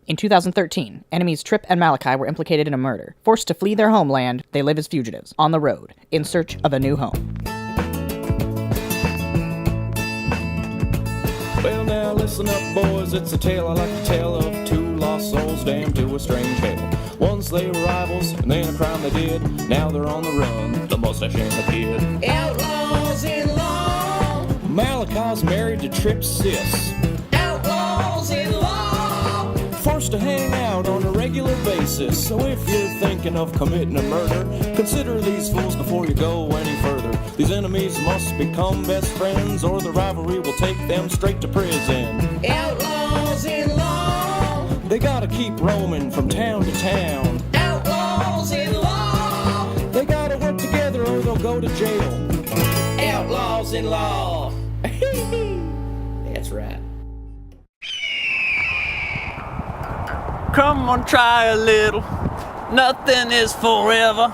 In 2013, enemies Tripp and Malachi were implicated in a murder. Forced to flee their homeland, they live as fugitives, on the road, in search of a new home. Well, now listen up, boys, it's a tale I like to tell of two lost souls damned to a strange hell. Once they were rivals, and then a crime they did. Now they're on the run, the mustache and the kid. Outlaws in law. Malachi's married to Tripp's sis. Outlaws in law. Forced to hang out on a regular basis. So if you're thinking of committing a murder, consider these fools before you go any further. These enemies must become best friends, or the rivalry will take them straight to prison. Outlaws in law. They gotta keep roaming from town to town. Outlaws in law. They gotta work together or they'll go to jail. Outlaws in law. That's right. Come on, try a little. Nothing is forever.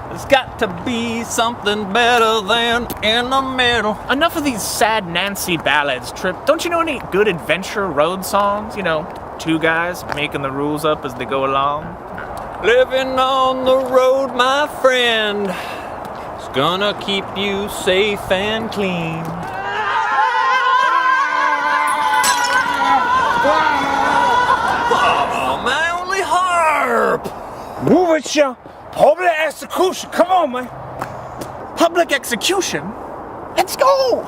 There's got to be something better than in the middle. Enough of these sad Nancy ballads, Tripp. Don't you know any good adventure road songs? You know, two guys making the rules up as they go along. Living on the road, my friend, is gonna keep you safe and clean. Oh, my only harp! Move it, you. Public execution. Come on, man. Public execution? Let's go!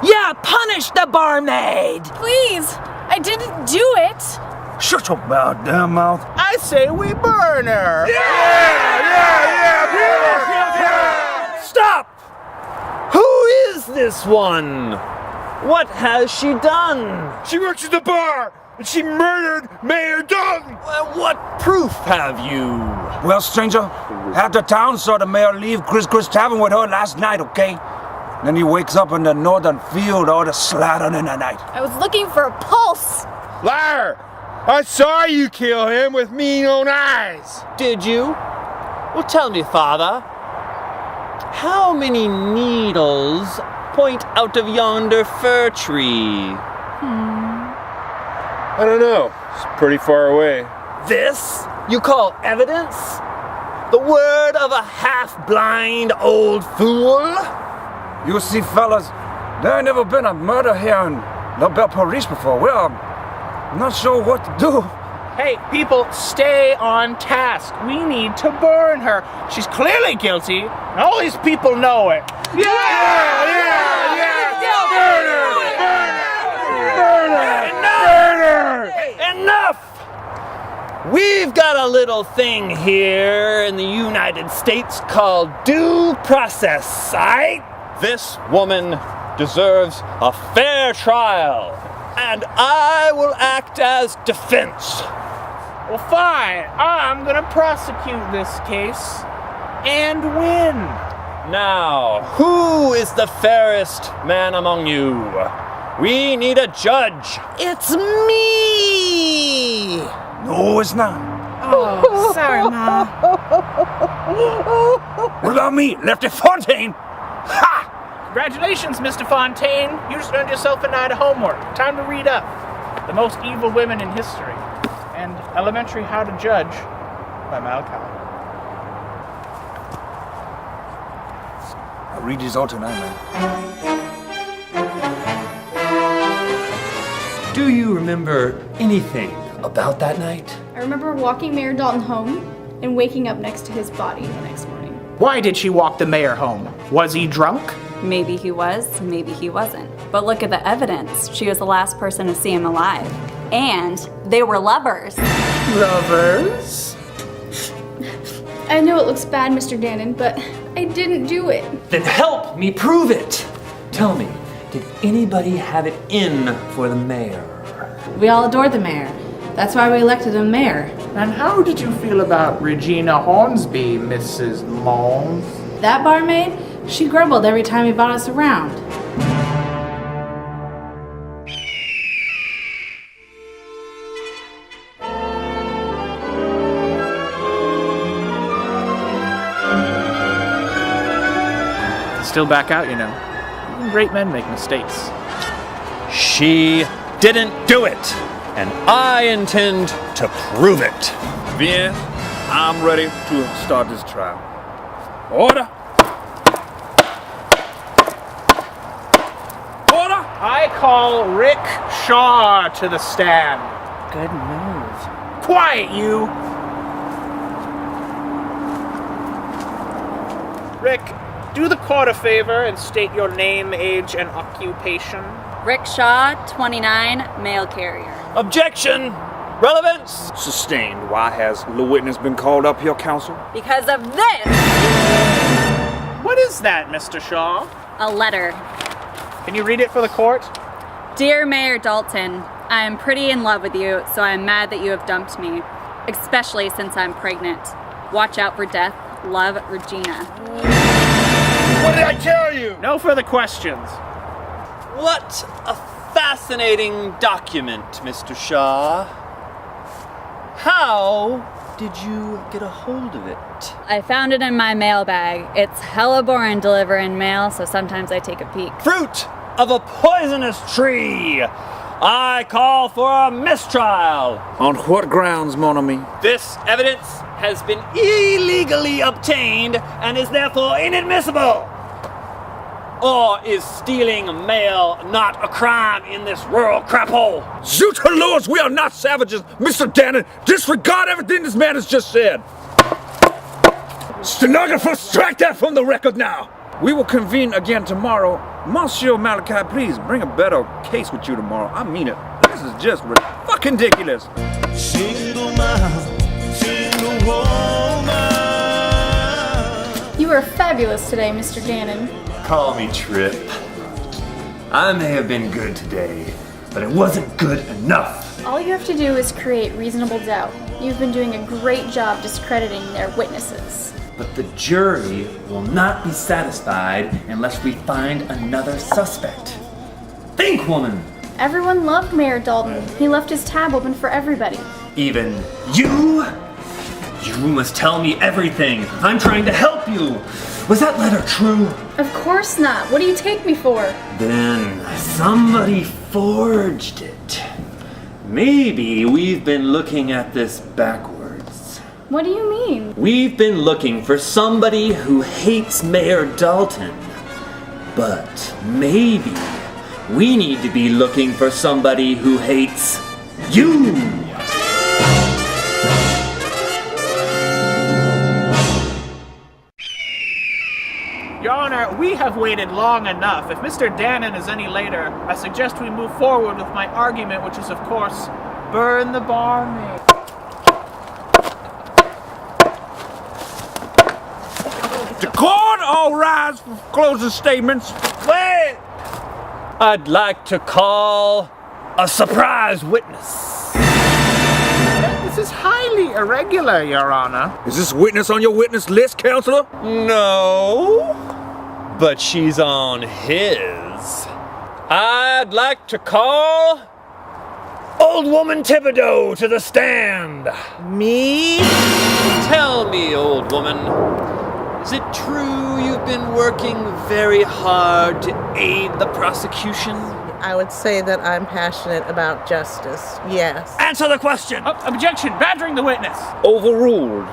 Yeah, punish the barmaid! Please, I didn't do it. Shut your goddamn mouth. I say we burn her! Yeah! Stop! Who is this one? What has she done? She works at the bar, and she murdered Mayor Dalton. What proof have you? Well, stranger, after town saw the mayor leave Chris Tavern with her last night, okay? Then he wakes up in the northern field all the slattering in the night. I was looking for a pulse. Liar! I saw you kill him with mean own eyes. Did you? Well, tell me, Father, how many needles point out of yonder fir tree? I don't know. It's pretty far away. This you call evidence? The word of a half-blind old fool? You see, fellas, there ain't never been a murder here in the parish before. Well, I'm not sure what to do. Hey, people, stay on task. We need to burn her. She's clearly guilty, and all these people know it. Yeah! Burn her! Enough! We've got a little thing here in the United States called due process, aight? This woman deserves a fair trial, and I will act as defense. Well, fine. I'm gonna prosecute this case and win. Now, who is the fairest man among you? We need a judge. It's me! No, it's not. Oh, sorry, Ma. What about me, Lefty Fontaine? Ha! Congratulations, Mr. Fontaine. You just earned yourself a night of homework. Time to read up. The Most Evil Women in History and Elementary How to Judge by Malachi. I'll read these all tonight, man. Do you remember anything about that night? I remember walking Mayor Dalton home and waking up next to his body the next morning. Why did she walk the mayor home? Was he drunk? Maybe he was, maybe he wasn't. But look at the evidence. She was the last person to see him alive. And they were lovers. Lovers? I know it looks bad, Mr. Dannon, but I didn't do it. Then help me prove it. Tell me, did anybody have it in for the mayor? We all adore the mayor. That's why we elected him mayor. And how did you feel about Regina Hornsby, Mrs. Mons? That barmaid, she grumbled every time he brought us around. Still back out, you know. Even great men make mistakes. She didn't do it, and I intend to prove it. Bien, I'm ready to start this trial. Order! Order! I call Rick Shaw to the stand. Good move. Quiet, you! Rick, do the court a favor and state your name, age, and occupation. Rick Shaw, 29, mail carrier. Objection! Relevance! Sustained. Why has the witness been called up here, counsel? Because of this! What is that, Mr. Shaw? A letter. Can you read it for the court? Dear Mayor Dalton, I am pretty in love with you, so I am mad that you have dumped me, especially since I'm pregnant. Watch out for death. Love, Regina. What did I tell you? No further questions. What a fascinating document, Mr. Shaw. How did you get a hold of it? I found it in my mailbag. It's hella boring delivering mail, so sometimes I take a peek. Fruit of a poisonous tree! I call for a mistrial! On what grounds, mon ami? This evidence has been illegally obtained and is therefore inadmissible. Or is stealing mail not a crime in this rural crap hole? Zuta Lords, we are not savages, Mr. Dannon. Disregard everything this man has just said. Stenographer, strike that from the record now. We will convene again tomorrow. Monsieur Malachi, please bring a better case with you tomorrow. I mean it. This is just fucking ridiculous. Single mom, single woman. You were fabulous today, Mr. Dannon. Call me Trip. I may have been good today, but it wasn't good enough. All you have to do is create reasonable doubt. You've been doing a great job discrediting their witnesses. But the jury will not be satisfied unless we find another suspect. Think, woman! Everyone loved Mayor Dalton. He left his tab open for everybody. Even you? You must tell me everything. I'm trying to help you. Was that letter true? Of course not. What do you take me for? Then somebody forged it. Maybe we've been looking at this backwards. What do you mean? We've been looking for somebody who hates Mayor Dalton. But maybe we need to be looking for somebody who hates you. Your Honor, we have waited long enough. If Mr. Dannon is any later, I suggest we move forward with my argument, which is, of course, burn the barmaid. The court all rise for closing statements. Wait! I'd like to call a surprise witness. This is highly irregular, Your Honor. Is this witness on your witness list, counselor? No, but she's on his. I'd like to call Old Woman Thibodeau to the stand. Me? Tell me, old woman, is it true you've been working very hard to aid the prosecution? I would say that I'm passionate about justice, yes. Answer the question! Objection! Badgering the witness! Overruled.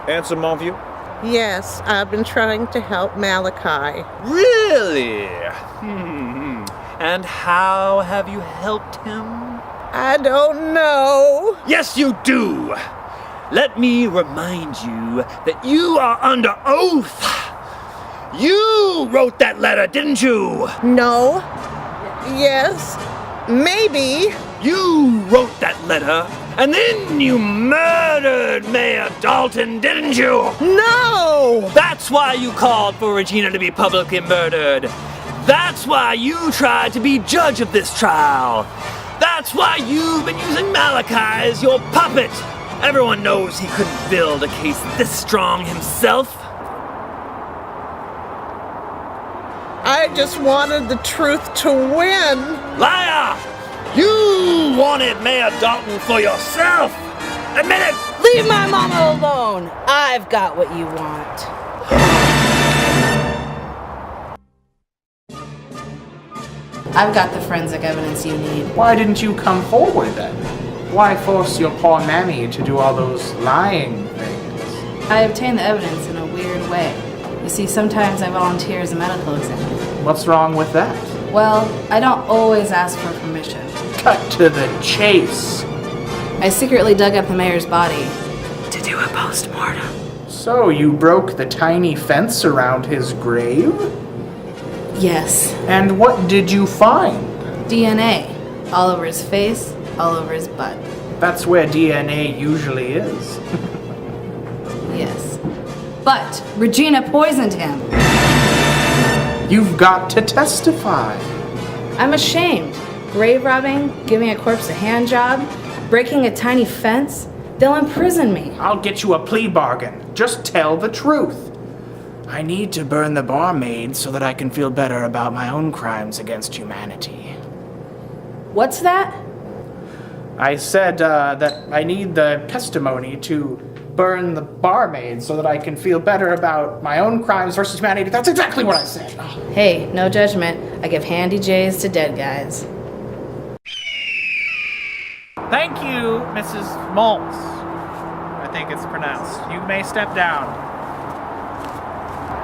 Answer, mon vieux. Yes, I've been trying to help Malachi. Really? And how have you helped him? I don't know. Yes, you do! Let me remind you that you are under oath! You wrote that letter, didn't you? No. Yes. Maybe. You wrote that letter, and then you murdered Mayor Dalton, didn't you? No! That's why you called for Regina to be publicly murdered. That's why you tried to be judge of this trial. That's why you've been using Malachi as your puppet. Everyone knows he couldn't build a case this strong himself. I just wanted the truth to win. Liar! You wanted Mayor Dalton for yourself! Admit it! Leave my mama alone! I've got what you want. I've got the forensic evidence you need. Why didn't you come forward then? Why force your poor mammy to do all those lying things? I obtained the evidence in a weird way. You see, sometimes I volunteer as a medical examiner. What's wrong with that? Well, I don't always ask for permission. Cut to the chase. I secretly dug up the mayor's body to do a post-mortem. So you broke the tiny fence around his grave? Yes. And what did you find? DNA. All over his face, all over his butt. That's where DNA usually is. Yes. But Regina poisoned him. You've got to testify. I'm ashamed. Grave robbing, giving a corpse a hand job, breaking a tiny fence. They'll imprison me. I'll get you a plea bargain. Just tell the truth. I need to burn the barmaid so that I can feel better about my own crimes against humanity. What's that? I said that I need the testimony to burn the barmaid so that I can feel better about my own crimes versus humanity. That's exactly what I said. Oh. Hey, no judgment. I give handy J's to dead guys. Thank you, Mrs. Maltz. I think it's pronounced. You may step down.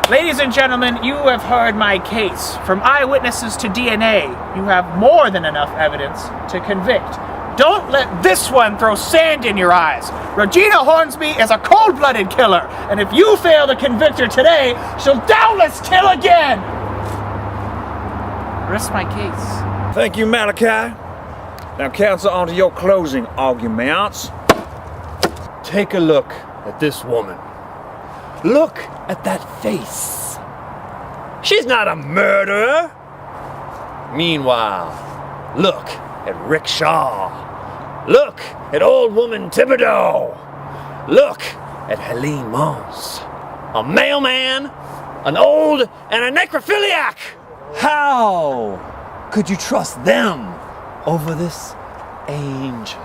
Ladies and gentlemen, you have heard my case. From eyewitnesses to DNA, you have more than enough evidence to convict. Don't let this one throw sand in your eyes. Regina Hornsby is a cold-blooded killer, and if you fail to convict her today, she'll doubtless kill again. Rest my case. Thank you, Malachi. Now, counsel, on to your closing arguments. Take a look at this woman. Look at that face. She's not a murderer. Meanwhile, look at Rick Shaw. Look at old woman Thibodeau. Look at Helene Mons. A mailman, an old and a necrophiliac. How could you trust them over this angel?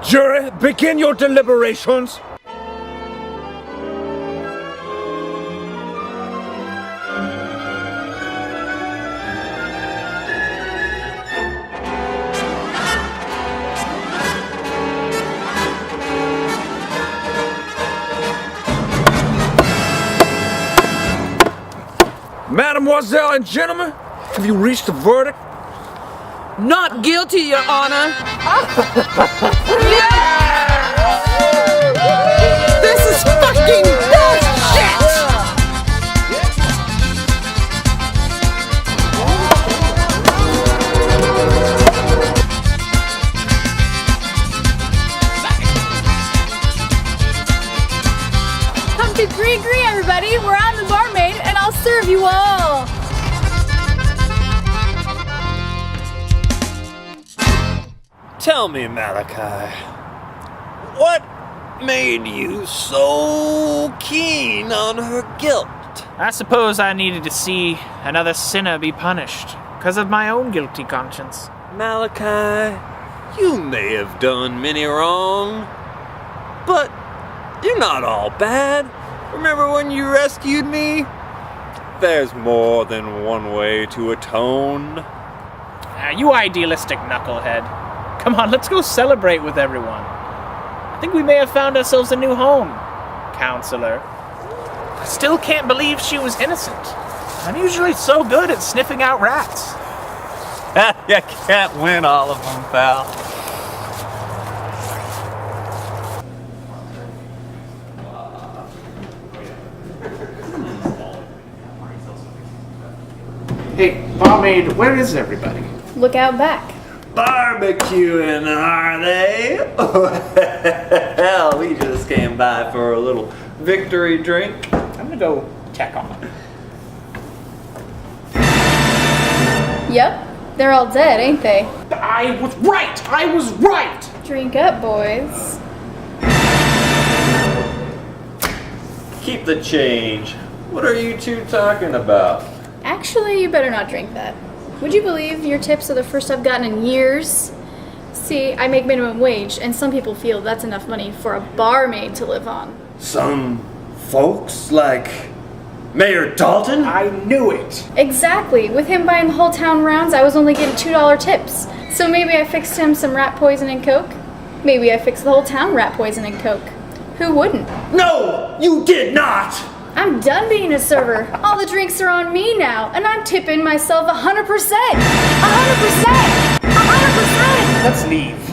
Jury, begin your deliberations. Mademoiselle and gentlemen, have you reached a verdict? Not guilty, Your Honor. This is fucking bullshit! Come to Gree, everybody. We're on the barmaid, and I'll serve you all. Tell me, Malachi, what made you so keen on her guilt? I suppose I needed to see another sinner be punished because of my own guilty conscience. Malachi, you may have done many wrong, but you're not all bad. Remember when you rescued me? There's more than one way to atone. You idealistic knucklehead. Come on, let's go celebrate with everyone. I think we may have found ourselves a new home, counselor. I still can't believe she was innocent. I'm usually so good at sniffing out rats. You can't win all of them, pal. Hey, barmaid, where is everybody? Look out back. Barmaid! barbecuing, are they? Hell, we just came by for a little victory drink. I'm gonna go check on them. Yep, they're all dead, ain't they? I was right! I was right! Drink up, boys. Keep the change. What are you two talking about? Actually, you better not drink that. Would you believe your tips are the first I've gotten in years? See, I make minimum wage, and some people feel that's enough money for a barmaid to live on. Some folks like Mayor Dalton? I knew it! Exactly. With him buying the whole town rounds, I was only getting $2 tips. So maybe I fixed him some rat poison and coke? Maybe I fixed the whole town rat poison and coke. Who wouldn't? No, you did not! I'm done being a server. All the drinks are on me now, and I'm tipping myself 100%! 100%! 100%! Let's leave.